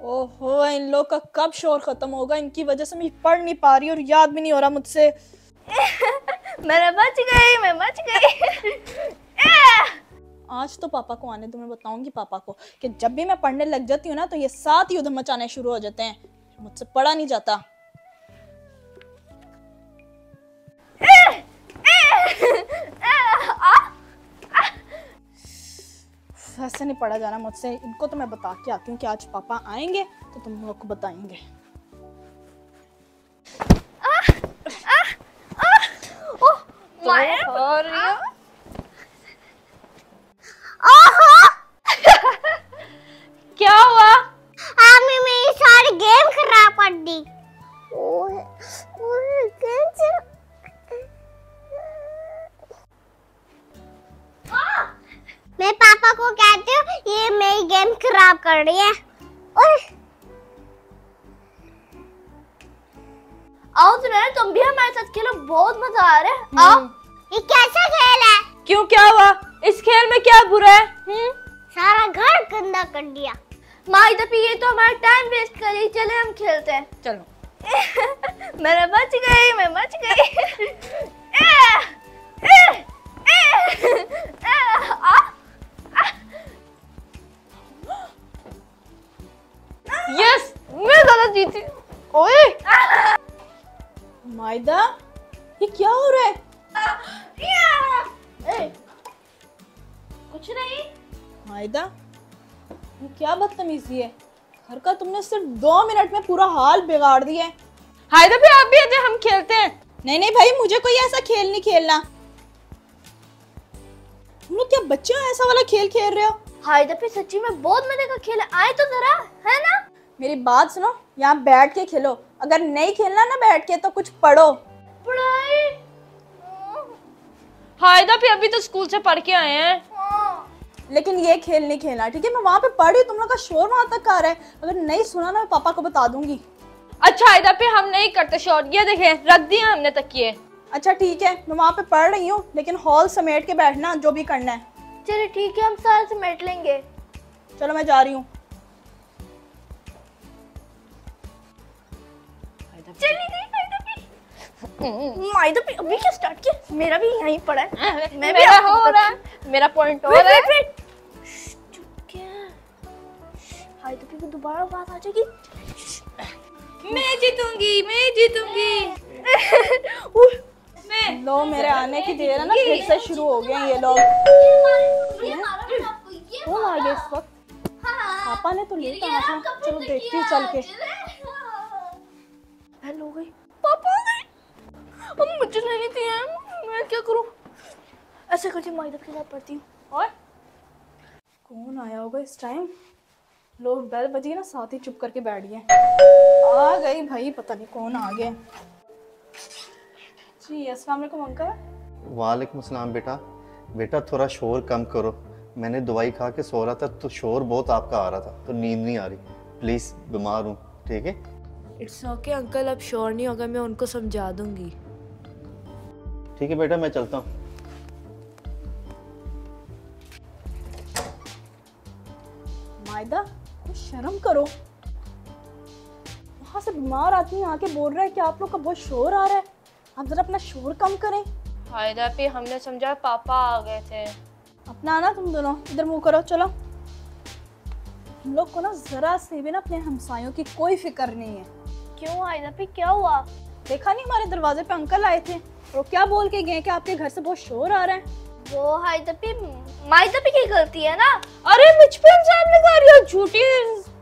ओहो, इन लोग का कब शोर खत्म होगा? इनकी वजह से मैं पढ़ नहीं पा रही और याद भी नहीं हो रहा मुझसे। मैं बच गई। आज तो पापा को आने दो, मैं बताऊंगी पापा को कि जब भी मैं पढ़ने लग जाती हूँ ना तो ये साथ ही उधम मचाने शुरू हो जाते हैं। मुझसे पढ़ा नहीं जाता। वैसे नहीं पढ़ा जाना मुझसे। इनको तो मैं बता के आती हूँ कि आज पापा आएंगे तो तुम लोग को बताएंगे। क्या हुआ? आपने मेरी सारी गेम खराब कर दी। मैं पापा को कहती हूँ ये मेरी गेम खराब कर रही है। आओ तो ना, तुम भी हमारे साथ खेलो, बहुत मजा आ रहा है। आओ। ये कैसा खेल है? क्यों, क्या हुआ? इस खेल में क्या बुरा है? सारा घर गंदा कर दिया। माहिदपी, ये तो हमारा टाइम वेस्ट कर रही। चले हम खेलते हैं। चलो। मैं बच गई। यस, मैं ज्यादा जीती। ओए मायदा, ये क्या हो रहा है? कुछ नहीं। मायदा, ये क्या बदतमीजी है? घर का तुमने सिर्फ 2 मिनट में पूरा हाल बिगाड़ दिया है। हायदपी, आप भी आते, हम खेलते हैं। नहीं भाई, मुझे कोई ऐसा खेल नहीं खेलना। तुम लोग क्या बच्चे हो, ऐसा वाला खेल खेल रहे हो? हायदपी, सच्ची में बहुत मजे का खेल है। आए तो जरा, है ना? मेरी बात सुनो, यहाँ बैठ के खेलो। अगर नहीं खेलना ना बैठ के तो कुछ पढ़ो। पढ़ाई? हायदपी, अभी तो स्कूल से पढ़ के आए हैं। लेकिन ये खेल नहीं खेलना, ठीक है? मैं वहाँ पे पढ़ी, तुम लोग का शोर वहाँ तक आ रहा है। अगर नहीं सुना ना, मैं पापा को बता दूंगी। अच्छा हायदपी, हम नहीं करते शोर। ये देखे, रख दिए हमने तकिए। अच्छा ठीक है, मैं वहाँ पे पढ़ रही हूँ, लेकिन हॉल समेट के बैठना जो भी करना है। चलिए ठीक है, हम सारे समेट लेंगे। चलो मैं जा रही हूँ। माहिदपी, अभी क्या स्टार्ट किया? मेरा भी यहीं पड़ा है। मैं भी हो रहा है, मेरा पॉइंट हो रहा है। हायदपी को दोबारा बात आ जाएगी। मैं जीतूंगी। लो, मेरे आने की देर है ना, फिर से शुरू हो गए ये लोग। कौन आ गए इस वक्त? पापा ने तो लेट आना था। चलो देखती हूँ चल के। हेलो गई, पापा आ गए। अब मुझे नहीं थी, मैं क्या करूं? ऐसे करती माहिदपी के साथ पढ़ती हूँ। और कौन आया होगा इस टाइम? लोग बेल बजी ना, साथ ही चुप करके बैठ गए। आ गई भाई, पता नहीं कौन आ गया। जी अस्सलाम वालेकुम अंकल। वालेकुम सलाम। बेटा थोड़ा शोर कम करो। मैंने दवाई खा के सो रहा था तो शोर बहुत आपका आ रहा था, तो नींद नहीं आ रही। प्लीज़, बीमार हूँ, ठीक है? इट्स ओके अंकल, अब शोर नहीं होगा, मैं उनको समझा दूंगी। ठीक है बेटा, मैं चलता हूँ। मायदा, कुछ शर्म करो। वहाँ से बीमार आदमी आके बोल रहा है कि आप लोग का बहुत शोर आ रहा है। आप जरा अपना शोर कम करें। हायदपी, हमने समझा पापा आ गए थे। अपना ना, तुम दोनों इधर मुंह करो। चलो, हम लोग को ना जरा से भी ना अपने हमसायों की कोई फिक्र नहीं है। क्यों हायदपी, क्या हुआ? देखा नहीं, हमारे दरवाजे पे अंकल आए थे और क्या बोल के गए कि आपके घर से बहुत शोर आ रहा है। वो हायदपी, माहिदपी की गलती है ना। अरे मुझ पे इल्जाम लगा रही हो, झूठी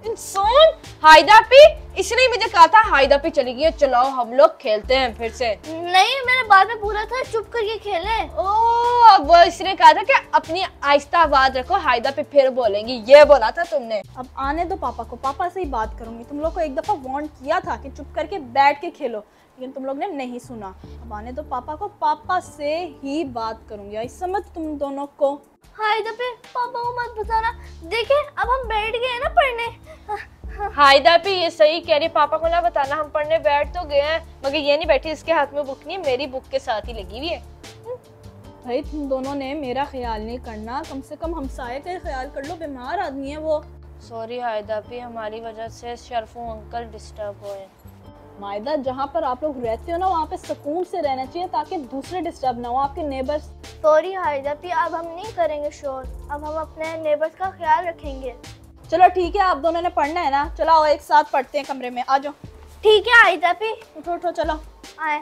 इंसान। हायदपी, इसने मुझे कहा था हायदपी चली गई, चलाओ हम लोग खेलते हैं फिर से। नहीं, मैंने बाद में बोला था चुप करके खेलें। ओह, अब वो इसने कहा था कि अपनी आहिस्ता आवाज रखो, हायदपी फिर बोलेंगी, ये बोला था तुमने। अब आने दो पापा को, पापा से ही बात करूंगी। तुम लोग को एक दफा वार्न किया था कि चुप करके बैठ के खेलो, लेकिन तुम लोग ने नहीं सुना। अब आने दो पापा को, पापा से ही बात करूंगी। आई समझ तुम दोनों को? हायदपी, पापा को मत बताना। देखे, अब हम बैठ गए हैं ना पढ़ने। हायदपी ये सही कह रही, पापा को ना बताना, हम पढ़ने बैठ तो गए हैं, मगर ये नहीं बैठी, इसके हाथ में बुक नहीं है, मेरी बुक के साथ ही लगी हुई है। भाई तुम दोनों ने मेरा ख्याल नहीं करना, कम से कम हमसाये का ख्याल कर लो, बीमार आदमी है वो। सॉरी हायदा भी, हमारी वजह से शरफू अंकल डिस्टर्ब हुए। मायदा, जहाँ पर आप लोग रहते हो ना वहाँ पे सुकून से रहना चाहिए ताकि दूसरे डिस्टर्ब ना हो, आपके नेबर्स। सॉरी हायदा भी, अब हम नहीं करेंगे शोर, अब हम अपने नेबर्स का ख्याल रखेंगे। चलो ठीक है, आप दोनों ने पढ़ना है ना, चलो आओ एक साथ पढ़ते हैं, कमरे में आ जाओ। ठीक है हायदा भी, उठो उठो चलो। आए।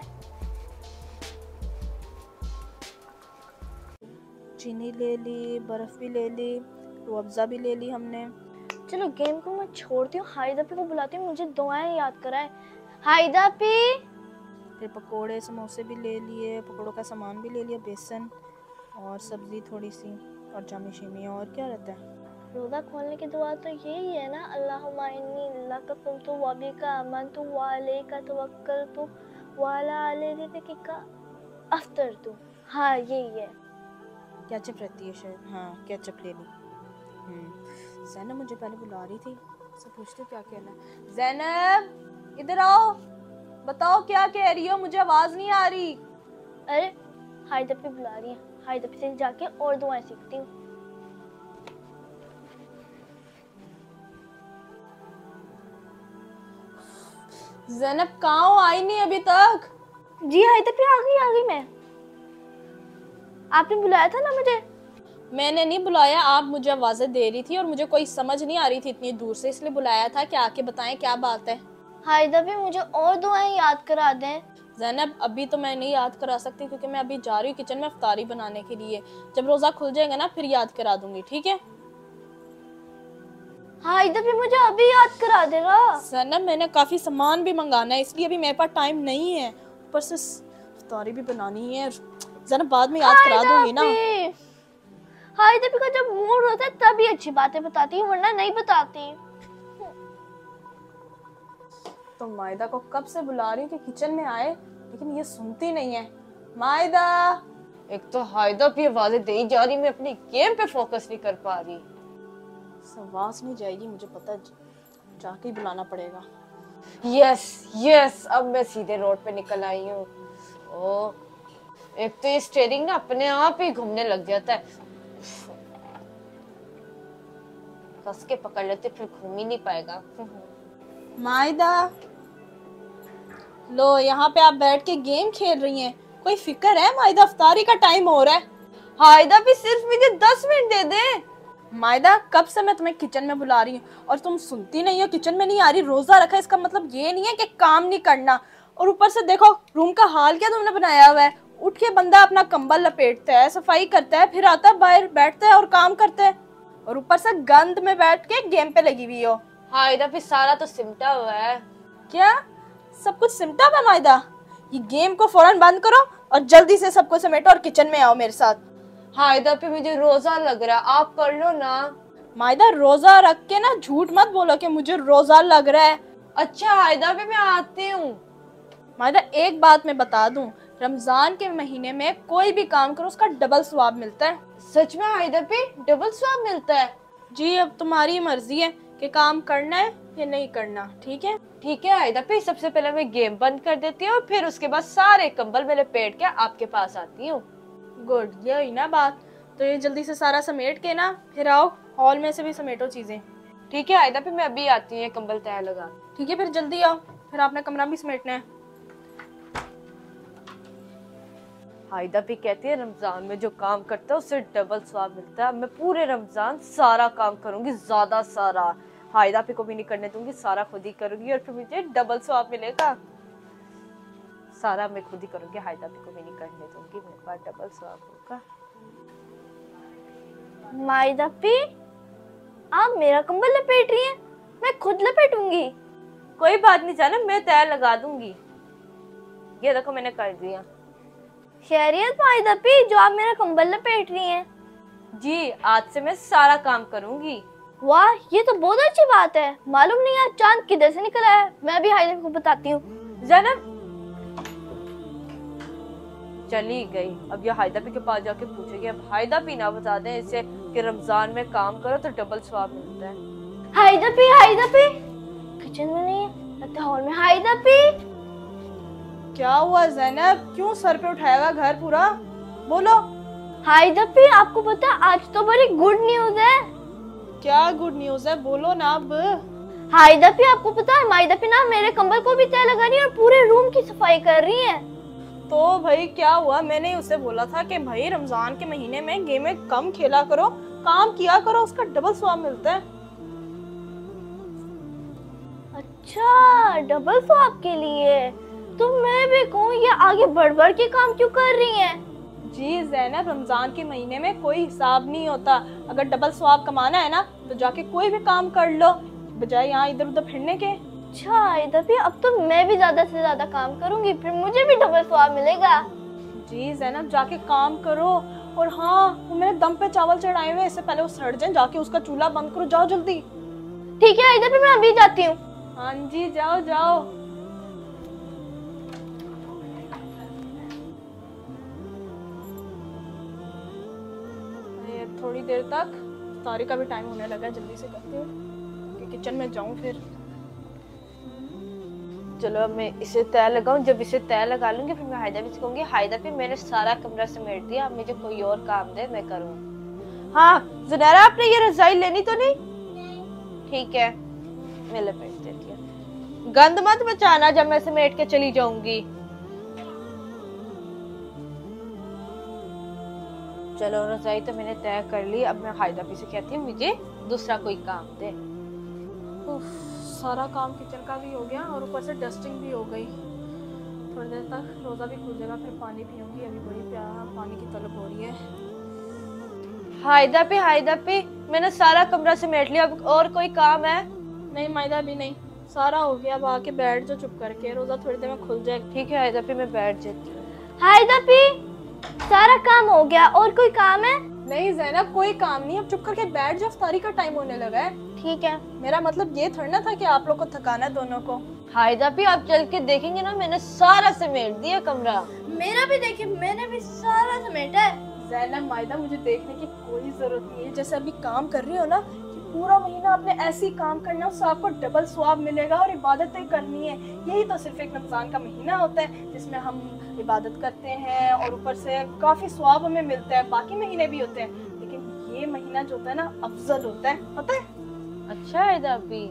चीनी ले ली, बर्फ भी ले ली, रूअफ़ज़ा भी ले ली हमने। चलो गेम को मैं छोड़ती हूँ, हायदा भी को बुलाती हूँ, मुझे दुआएं याद कराएं। हायदा भी। फिर पकोड़े समोसे भी ले लिए, पकोड़ों का सामान भी ले लिया, बेसन और सब्ज़ी थोड़ी सी और जामी शेमी। और क्या रहता है? रोज़ा खोलने की दुआ तो यही है ना, अल्लाहुम्मा इन्नी लका कुन्तु व बिका आमन्तु व अलैका तवक्कलतु व अला रिज़्क़िका अफ़्तरतु। हाँ यही है। केचप रहती है शायद, हाँ केचप ले ली। ज़ैनब मुझे पहले बुला रही थी, से पूछते क्या कहना है। ज़ैनब इधर आओ, बताओ क्या कह रही हो, मुझे आवाज़ नहीं आ रही। अरे हायदा भी बुला रही है, हायदा भी से जाके और दुआएं सीखती हूँ। ज़ैनब कहाँ हो, आई नहीं अभी तक? जी हायदा भी आ गई मैं। आपने बुलाया था ना मुझे? मैंने नहीं बुलाया, आप मुझे आवाज़ें दे रही थी और मुझे कोई समझ नहीं आ रही थी इतनी दूर से, इसलिए बुलाया था कि आके बताएं क्या बात है। हायदा भी मुझे और दुआएं याद करा दें। ज़ैनब अभी तो मैं नहीं याद करा सकती क्योंकि मैं अभी जा रही हूँ किचन में इफ्तारी बनाने के लिए, जब रोज़ा खुल जाएगा ना फिर याद करा दूंगी, ठीक है? हायदा भी मुझे अभी याद करा देगा। ज़ैनब मैंने काफ़ी सामान भी मंगाना है, इसलिए अभी मेरे पास टाइम नहीं है, ऊपर से इफ्तारी भी बनानी है। ज़ैनब बाद में याद करा दूंगी ना। हायदा भी का जब मूड होता है तभी अच्छी बातें बताती हूँ, वरना नहीं बताती। तो मायदा को कब से बुला रही हूँ कि किचन में आए, लेकिन ये सुनती नहीं है। मायदा, एक तो हायदा भी आवाजें दे ही जा रही, मैं अपनी गेम पे फोकस नहीं कर पा रही। आवाज नहीं जाएगी, मुझे पता है, जाके ही बुलाना पड़ेगा। यस यस, अब मैं सीधे रोड पे निकल आई हूँ। ओ, एक तो ये स्टीयरिंग ना अपने आप ही घूमने लग जाता है, कस के पकड़ लेते फिर घूम ही नहीं पाएगा। मायदा, लो यहाँ पे आप बैठ के गेम खेल रही हैं, कोई फिक्र है? मायदा इफ्तारी का टाइम हो रहा है। हायदा भी सिर्फ मुझे 10 मिनट दे दे। मायदा कब से मैं तुम्हें किचन में बुला रही हूँ और तुम सुनती नहीं हो, किचन में नहीं आ रही। रोजा रखा है इसका मतलब ये नहीं है कि काम नहीं करना। और ऊपर से देखो रूम का हाल क्या तुमने बनाया हुआ है। उठ के बंदा अपना कंबल लपेटता है, सफाई करता है, फिर आता है बाहर बैठता है और काम करता है, और ऊपर से गंद में बैठ के गेम पे लगी हुई हो। हायदा भी सारा तो सिमटा हुआ है। क्या सब कुछ सिमटा हुआ? मायदा ये गेम को फौरन बंद करो और जल्दी से सबको समेटो और किचन में आओ मेरे साथ। हायदा पे मुझे रोजा लग रहा है, आप कर लो ना। मायदा रोजा रख के ना झूठ मत बोलो कि मुझे रोजा लग रहा है। अच्छा हायदा पे मैं आती हूँ। मायदा एक बात मैं बता दूं, रमजान के महीने में कोई भी काम करो उसका डबल सवाब मिलता है। सच में हायदा पे डबल सवाब मिलता है? जी अब तुम्हारी मर्जी है कि काम करना है या नहीं करना। ठीक है ठीक है हायदा पे, सबसे पहले मैं गेम बंद कर देती हूँ, फिर उसके बाद सारे कंबल मेरे पेट के आपके पास आती हूँ। गुड, ये हुई ना बात। तो ये जल्दी से सारा समेट के ना फिर आओ, हॉल में से भी समेटो चीजें। ठीक है हायदा पे, मैं अभी आती हूँ, ये कंबल तय लगा। ठीक है फिर जल्दी आओ, फिर आपने कमरा भी समेटना है। हायदा भी कहती है रमजान में जो काम करता है उससे डबल सवाब मिलता है। मैं पूरे रमजान सारा काम करूंगी, ज्यादा सारा। हायदा पे को भी नहीं करने दूंगी, सारा खुद ही करूंगी और फिर मुझे डबल सवाब मिलेगा। सारा मैं खुद ही करूंगी, हायदा पे को भी नहीं करने दूंगी, मेरे पास डबल सवाब होगा। मायदा पे आप मेरा कंबल लपेट रही हैं, मैं खुद लपेटूंगी। कोई बात नहीं जाना, मैं तय लगा दूंगी। ये देखो मैंने कर दिया। खैरियत मायदा पे, जो आप मेरा कंबल लपेट रही हैं? जी आज से मैं सारा काम करूंगी। वाह ये तो बहुत अच्छी बात है। मालूम नहीं आज चांद किधर से निकला है। मैं अभी हायदा को बताती हूँ। ज़ैनब चली गई। अब ये हायदा पी के पास जाके पूछेगी। अब हायदा पी ना बता दें इसे कि रमजान में काम करो तो डबल सवाब मिलता है। हायदा पे किचन में नहीं है, लगता हॉल में। हायदा पे क्या हुआ ज़ैनब, क्यों सर पे उठाया हुआ घर पूरा? बोलो। हायदा पे आपको पता आज तो बड़ी गुड न्यूज है। क्या गुड न्यूज है, बोलो ना अब। हाइदा भी आपको पता है माइदा भी ना मेरे कंबल को भी तय लगा रही है और पूरे रूम की सफाई कर रही है। तो भाई क्या हुआ, मैंने उसे बोला था कि भाई रमजान के महीने में गेमें कम खेला करो, काम किया करो, उसका डबल स्वाब मिलता है। अच्छा डबल स्वाब के लिए, तो मैं भी कहूँ ये आगे बढ़ बढ़ के काम क्यों कर रही है? जी ज़ैनब, रमजान के महीने में कोई हिसाब नहीं होता। अगर डबल स्वाब कमाना है ना तो जाके कोई भी काम कर लो, बजाय यहाँ इधर उधर फिरने के। अच्छा इधर भी, अब तो मैं भी ज्यादा से ज्यादा काम करूंगी, फिर मुझे भी डबल स्वाब मिलेगा। जी ज़ैनब, जाके काम करो। और हाँ, वो मैंने दम पे चावल चढ़ाए हुए, इससे पहले वो सड़ जाए, जाके उसका चूल्हा बंद करो, जाओ जल्दी। ठीक है इधर भी, मैं अभी जाती हूँ। हाँ जी, जाओ जाओ। ये थोड़ी देर तक सारी का भी टाइम होने लगा है, जल्दी से करती हूँ कि किचन में जाऊँ फिर। चलो अब मैं इसे तय लगाऊं, जब इसे तय लगा लूंगी फिर मैं हायदा भी से कहूंगी हायदा भी मैंने सारा कमरा समेट दिया, अब मुझे कोई और काम दे मैं करूँ। हाँ जुनैरा, आपने ये रजाई लेनी तो नहीं? ठीक है मैं लपेट देती हूँ, गंद मत बचाना जब मैं समेट के चली जाऊंगी। चलो रजाई तो मैंने तय कर ली, अब मैं हायदा भी से कहती हूँ मुझे दूसरा कोई काम दे। उफ, सारा काम किचन का भी हो गया और ऊपर से डस्टिंग भी हो गई। थोड़ी देर तक रोज़ा भी खुल जाएगा, फिर पानी पीऊंगी, अभी बड़ी प्यारा पानी की तलब हो रही है। हायदा पे मैंने सारा कमरा समेट लिया, अब और कोई काम है? नहीं मायदा भी नहीं, सारा हो गया। अब आके बैठ जो चुप करके, रोज़ा थोड़ी देर में खुल जाएगा। ठीक है हायदा पे मैं बैठ जाती हूँ। हायदा भी सारा काम हो गया, और कोई काम है? नहीं ज़ैनब, कोई काम नहीं, अब चुप करके बैठ जाओ, इफ्तारी का टाइम होने लगा है। ठीक है। मेरा मतलब ये थोड़ा ना था कि आप लोग को थकाना है दोनों को। हायदा भी आप चल के देखेंगे ना, मैंने सारा समेट दिया कमरा। मेरा भी देखिए, मैंने भी सारा समेटा है। ज़ैनब मायदा, मुझे देखने की कोई जरूरत नहीं है, जैसे अभी काम कर रही हो ना, कि पूरा महीना आपने ऐसे ही काम करना है, उससे आपको डबल स्वाब मिलेगा और इबादतें करनी है। यही तो सिर्फ एक रमजान का महीना होता है जिसमें हम इबादत करते हैं और ऊपर से काफी स्वाब हमें मिलता है। बाकी महीने भी होते हैं, लेकिन ये महीना जो होता है ना, अफजल होता है, पता है? अच्छा हायदा भी,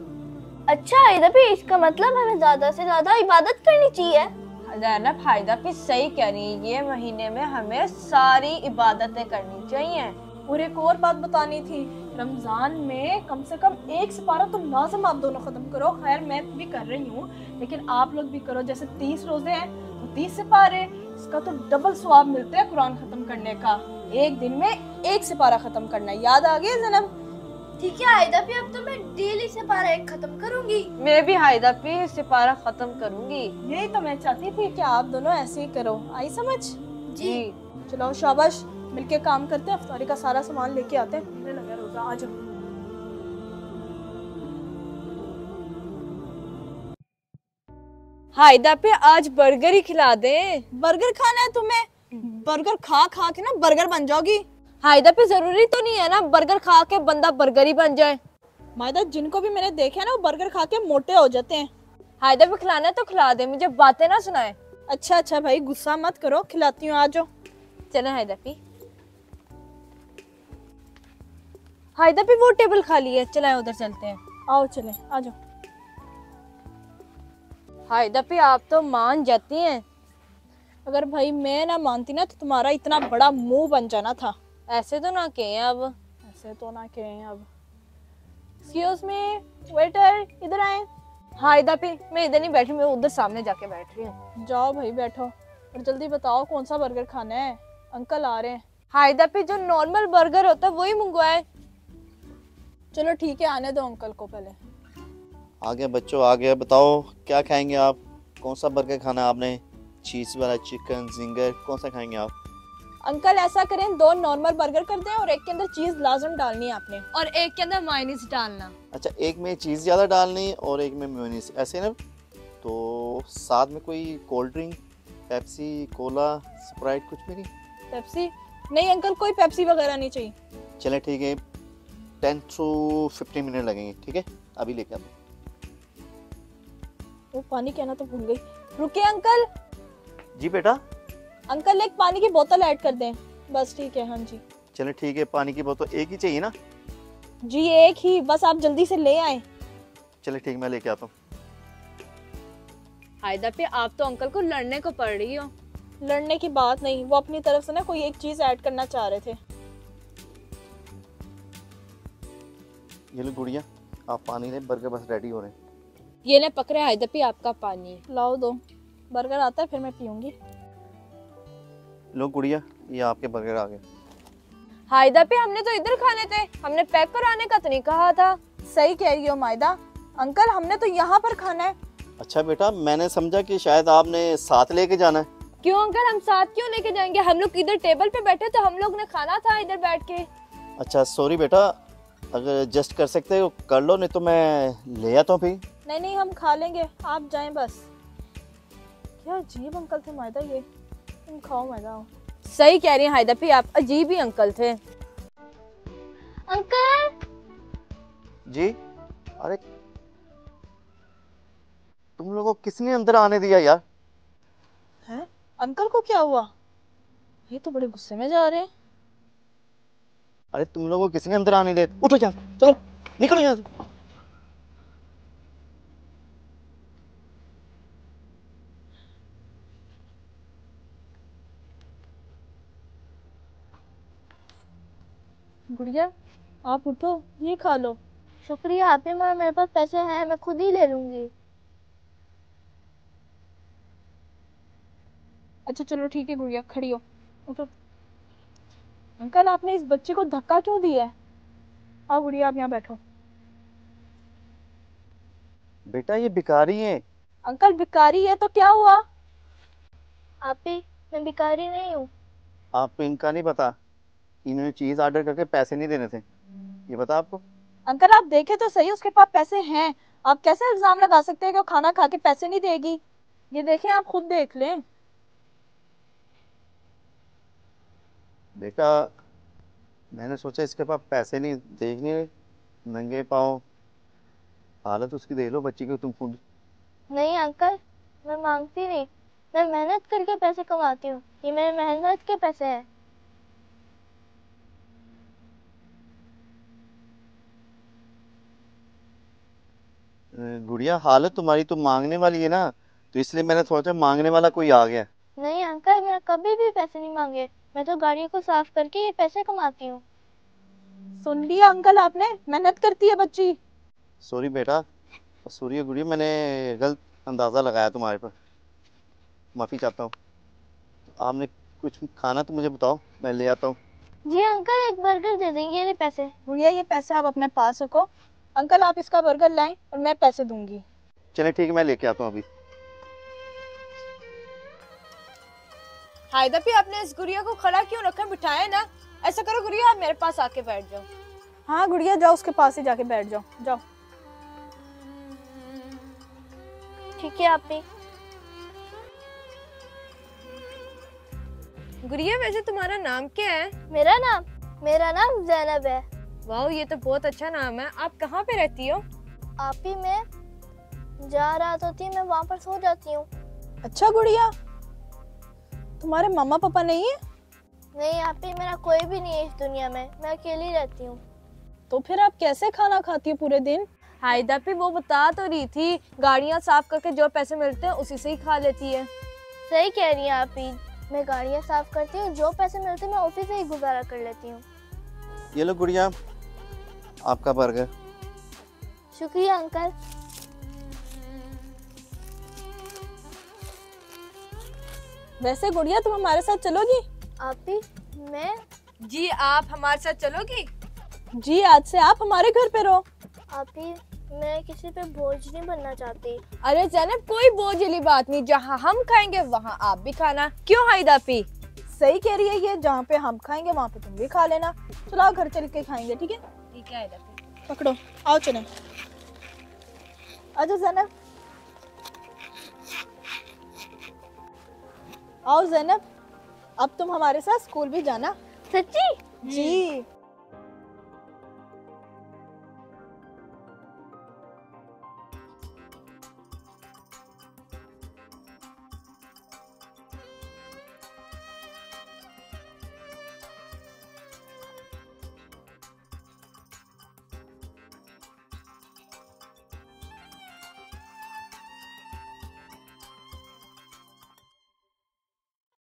अच्छा इधर भी, इसका मतलब हमें ज्यादा से ज्यादा इबादत करनी चाहिए। ज़ैनब हायदा भी सही कह रही है, ये महीने में हमें सारी इबादतें करनी चाहिए। और एक और बात बतानी थी, रमजान में कम से कम एक सिपारा तो लाजम आप दोनों खत्म करो। खैर मैं भी कर रही हूँ, लेकिन आप लोग भी करो। जैसे 30 रोजे हैं तो 30 सिपारे, इसका तो डबल स्वाब मिलते हैं कुरान खत्म करने का। एक दिन में एक सिपारा खत्म करना, याद आ गया ज़ैनब? ठीक है हायदा भी, अब तो मैं डेली से पारा एक खत्म करूंगी। मैं भी हायदा पे सिपारा खत्म करूंगी। यही तो मैं चाहती थी कि आप दोनों ऐसे ही करो। आई समझ? जी चलो शाबाश, मिलके काम करते हैं, इफ्तारी का सारा सामान लेके आते हैं। खुलने लगा रोजा, आ जाओ। हायदा पे आज बर्गर ही खिला दे। बर्गर खाना है तुम्हें? बर्गर खा खा के ना बर्गर बन जाओगी। हायदा पे जरूरी तो नहीं है ना बर्गर खा के बंदा बर्गर ही बन जाए। मायदा, जिनको भी मैंने देखा है ना, वो बर्गर खा के मोटे हो जाते हैं। हायदा पे खिलाना है तो खिला दे, मुझे बातें ना सुनाए। अच्छा अच्छा भाई, गुस्सा मत करो, खिलाती हूँ, आ जाओ। चलो हायदा पे, हायदा पे वो टेबल खाली है, चलाए उधर चलते हैं। आओ चले, आ जाओ। हायदा पे आप तो मान जाती हैं। अगर भाई मैं ना मानती ना तो तुम्हारा इतना बड़ा मुंह बन जाना था। ऐसे तो ना कहें अब। ऐसे तो ना कहें अब। एक्सक्यूज मी वेटर, इधर आए। हायदा पे मैं इधर नहीं बैठी, मैं उधर सामने जाके बैठ रही हूँ। जाओ भाई बैठो, और जल्दी बताओ कौन सा बर्गर खाना है, अंकल आ रहे हैं। हायदा पे जो नॉर्मल बर्गर होता है वही मंगवाए। चलो ठीक है, आने दो अंकल को पहले। आ गया बच्चों, आ गया। बताओ क्या खाएंगे आप? कौन सा बर्गर खाना है आपने? चीज़ वाला, चिकन, जिंगर, कौन सा खाएंगे आप? अंकल ऐसा करें, 2 नॉर्मल बर्गर कर दें और एक के अंदर चीज लाजम डालनी है आपने। और एक के अंदर मायोनीज डालना। अच्छा, एक में चीज़ ज़्यादा डालनी और एक में मेयोनीज, ऐसे ना? तो साथ में कोई cold drink, Pepsi, Cola, Sprite कुछ भी नहीं? पेप्सी? नहीं अंकल, कोई पेप्सी वगैरह नहीं चाहिए। चले ठीक है, 10 to 15 मिनट लगेंगे, ठीक है? अभी लेके आते। वो पानी कहना तो भूल गई। रुकिए अंकल। जी बेटा। अंकल एक पानी की बोतल ऐड कर दें। बस ठीक है, हाँ जी। चले ठीक है, पानी की बोतल एक ही चाहिए ना? जी एक ही, बस आप जल्दी से ले आए। चले ठीक, मैं लेके आता हूँ। हायदा पे आप तो अंकल को लड़ने को पड़ रही हो। लड़ने की बात नहीं, वो अपनी तरफ से ना कोई एक चीज ऐड करना चाह रहे थे। ये लो गुड़िया, आप पानी ले, बर्गर बस रेडी हो रहे हैं। ये ले पकड़े हायदा पे आपका पानी। लाओ दो, बर्गर आता है फिर मैं पीऊंगी। लो गुड़िया, ये आपके बर्गर आ गए। हायदा पे हमने तो इधर खाने थे, हमने पैक कराने का तो नहीं कहा था। सही कह रही हो मायदा, अंकल हमने तो यहाँ पर खाना है। अच्छा बेटा, मैंने समझा कि शायद आपने साथ लेके जाना है। क्यों अंकल, हम साथ क्यों लेके जाएंगे? हम लोग इधर टेबल पे बैठे तो हम लोग ने खाना था इधर बैठ के। अच्छा सॉरी बेटा, अगर एडजस्ट कर सकते हो कर लो, नहीं तो मैं ले आता हूँ फिर। नहीं नहीं हम खा लेंगे, आप जाएं बस। क्या अजीब अंकल थे मायदा ये। तुम खाओ मायदा। सही कह रही हैं हायदा पे, आप अजीब ही अंकल थे। अंकल जी, अरे तुम लोगों को किसने अंदर आने दिया यार? हैं? अंकल को क्या हुआ? ये तो बड़े गुस्से में जा रहे हैं। अरे तुम लोगों को किसने अंदर आने दिया? उठो यहाँ, चलो निकलो यहाँ से। गुड़िया आप उठो, ये खा लो। शुक्रिया आप ही, मगर मेरे पास पैसे हैं, मैं खुद ही ले लूंगी। अच्छा चलो ठीक है गुड़िया, खड़ी हो, उठो। अंकल आपने इस बच्चे को धक्का क्यों दिया है? आओ गुड़िया आप यहाँ बैठो। बेटा ये भिखारी है। अंकल भिखारी है तो क्या हुआ? आप ही, मैं भिखारी नहीं हूँ। आपको इनका नहीं पता, इन्होंने चीज ऑर्डर करके पैसे नहीं देने थे, ये पता आपको? अंकल आप देखे तो सही, उसके पास पैसे हैं। आप कैसे इल्जाम लगा सकते हैं कि वो खाना खा के पैसे नहीं देगी? ये देखें, आप खुद देख लें। बेटा मैंने सोचा इसके पास पैसे नहीं, देखने नंगे पाँव हालत उसकी देख लो बच्ची की तुम खुद। नहीं अंकल, मैं मांगती नहीं, मैं मेहनत करके पैसे कमाती हूँ, ये मेरे मेहनत के पैसे हैं। गुड़िया हालत तुम्हारी तो मांगने वाली है ना, तो इसलिए मैंने सोचा मांगने वाला कोई आ गया। नहीं अंकल, मैं कभी भी पैसे नहीं मांगे, मैं तो गाड़ियों को साफ करके ये पैसे कमाती हूँ। सुन लिया अंकल आपने, मेहनत करती है बच्ची। सॉरी बेटा, सॉरी गुड़िया, मैंने गलत अंदाजा लगाया तुम्हारे पर, माफी चाहता हूँ। आपने कुछ खाना तो मुझे बताओ, मैं ले आता हूँ। जी अंकल, एक बर्गर दे देंगे, ये पैसे। गुड़िया ये पैसे आप अपने पास रखो। अंकल आप इसका बर्गर लाएं और मैं पैसे दूंगी। चले ठीक है, मैं लेके आता हूँ अभी। हायदा पे आपने इस गुड़िया को खड़ा क्यों रखा? बिठाया ना। ऐसा करो गुड़िया, आप मेरे पास आके बैठ जाओ। हाँ गुड़िया जाओ, उसके पास ही जाके बैठ जाओ, जाओ। ठीक है आप ही। गुड़िया वैसे तुम्हारा नाम क्या है? मेरा नाम जैनब है। वाह ये तो बहुत अच्छा नाम है। आप कहाँ पे रहती हो? आप ही, मैं जहाँ रात होती है मैं वहाँ पर सो जाती हूँ। अच्छा गुड़िया, तुम्हारे मम्मा पापा नहीं है? नहीं आप ही, मेरा कोई भी नहीं है इस दुनिया में, मैं अकेली रहती हूँ। तो फिर आप कैसे खाना खाती हो पूरे दिन? हायदा पे वो बता तो रही थी, गाड़ियाँ साफ करके जो पैसे मिलते हैं उसी से ही खा लेती है। सही कह रही हैं आप ही, मैं गाड़ियाँ साफ करती हूँ, जो पैसे मिलते हैं मैं उसी से ही गुजारा कर लेती हूँ। ये लो गुड़िया, आपका बर्गर। शुक्रिया अंकल। वैसे गुड़िया तुम हमारे साथ चलोगी? आप ही, मैं जी आप हमारे साथ चलोगी? जी आज से आप हमारे घर पे रहो। आप ही, मैं किसी पे बोझ नहीं बनना चाहती। अरे जैनब कोई बोझ वाली बात नहीं, जहाँ हम खाएंगे वहाँ आप भी खाना। क्यों हायदा पी? सही कह रही है ये, जहाँ पे हम खाएंगे वहाँ पे तुम भी खा लेना। चलो आओ घर चल के खाएंगे, ठीक है? ठीक है हायदा पी। पकड़ो, आओ चलें। आजा ज़ैनब, आओ ज़ैनब, अब तुम हमारे साथ स्कूल भी जाना। सच्ची? जी